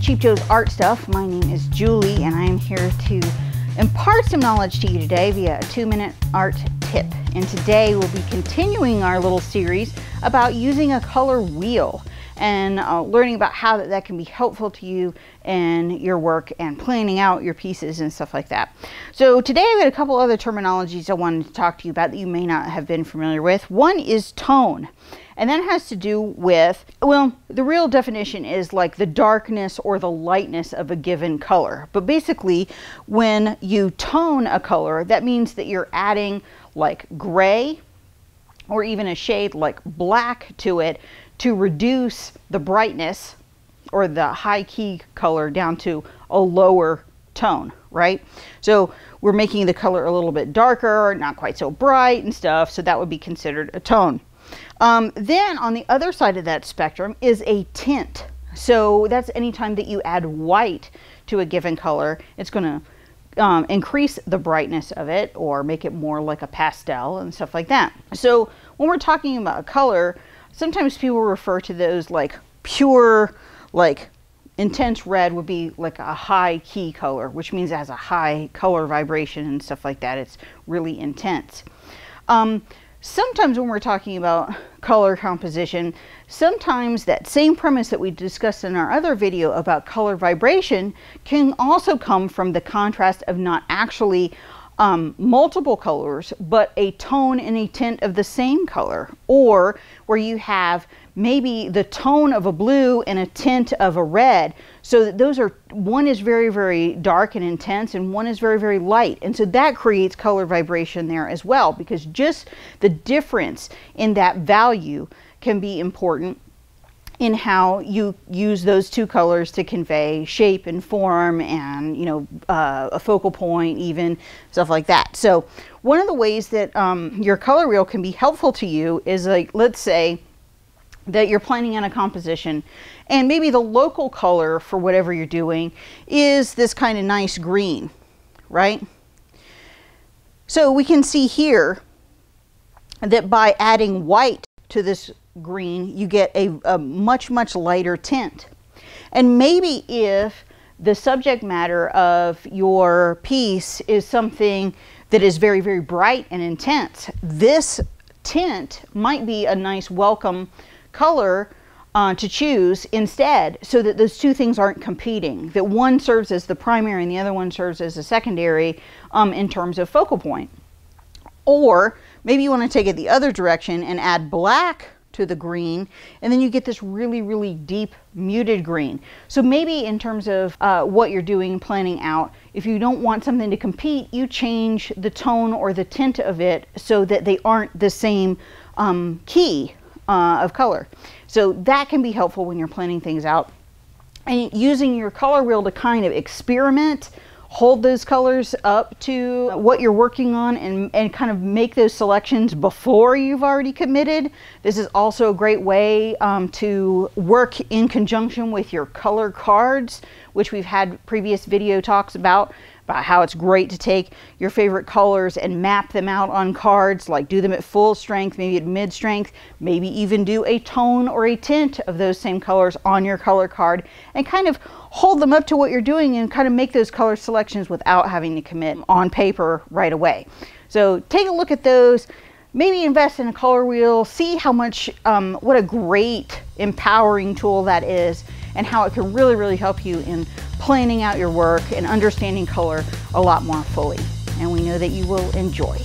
Cheap Joe's Art Stuff. My name is Julie and I am here to impart some knowledge to you today via a 2-minute art tip. And today we'll be continuing our little series about using a color wheel and learning about how that can be helpful to you in your work and planning out your pieces and stuff like that. So today I've got a couple other terminologies I wanted to talk to you about that you may not have been familiar with. One is tone. And that has to do with, well, the real definition is like the darkness or the lightness of a given color. But basically, when you tone a color, that means that you're adding like gray or even a shade like black to it to reduce the brightness or the high key color down to a lower tone, right? So we're making the color a little bit darker, not quite so bright and stuff. So that would be considered a tone. Then on the other side of that spectrum is a tint. So that's anytime that you add white to a given color, it's going to increase the brightness of it or make it more like a pastel and stuff like that. So when we're talking about a color, sometimes people refer to those like pure, like intense red would be like a high key color, which means it has a high color vibration and stuff like that. It's really intense. Sometimes when we're talking about color composition, sometimes that same premise that we discussed in our other video about color vibration can also come from the contrast of not actually multiple colors, but a tone and a tint of the same color, or where you have maybe the tone of a blue and a tint of a red. So that those are, one is very, very dark and intense and one is very, very light. And so that creates color vibration there as well, because just the difference in that value can be important in how you use those two colors to convey shape and form and, you know, a focal point, even stuff like that. So one of the ways that your color wheel can be helpful to you is, like, let's say that you're planning on a composition and maybe the local color for whatever you're doing is this kind of nice green, right? So we can see here that by adding white to this green, you get a much, much lighter tint. And maybe if the subject matter of your piece is something that is very, very bright and intense, this tint might be a nice welcome color to choose instead, so that those two things aren't competing, that one serves as the primary and the other one serves as a secondary in terms of focal point. Or maybe you want to take it the other direction and add black to the green, and then you get this really, really deep muted green. So maybe in terms of what you're doing, planning out, if you don't want something to compete, you change the tone or the tint of it so that they aren't the same key of color. So that can be helpful when you're planning things out. And using your color wheel to kind of experiment, hold those colors up to what you're working on and kind of make those selections before you've already committed. This is also a great way to work in conjunction with your color cards, which we've had previous video talks about how it's great to take your favorite colors and map them out on cards, like do them at full strength, maybe at mid strength, maybe even do a tone or a tint of those same colors on your color card and kind of hold them up to what you're doing and kind of make those color selections without having to commit on paper right away. So take a look at those, maybe invest in a color wheel, see how much, what a great empowering tool that is and how it can really, really help you in planning out your work and understanding color a lot more fully. And we know that you will enjoy.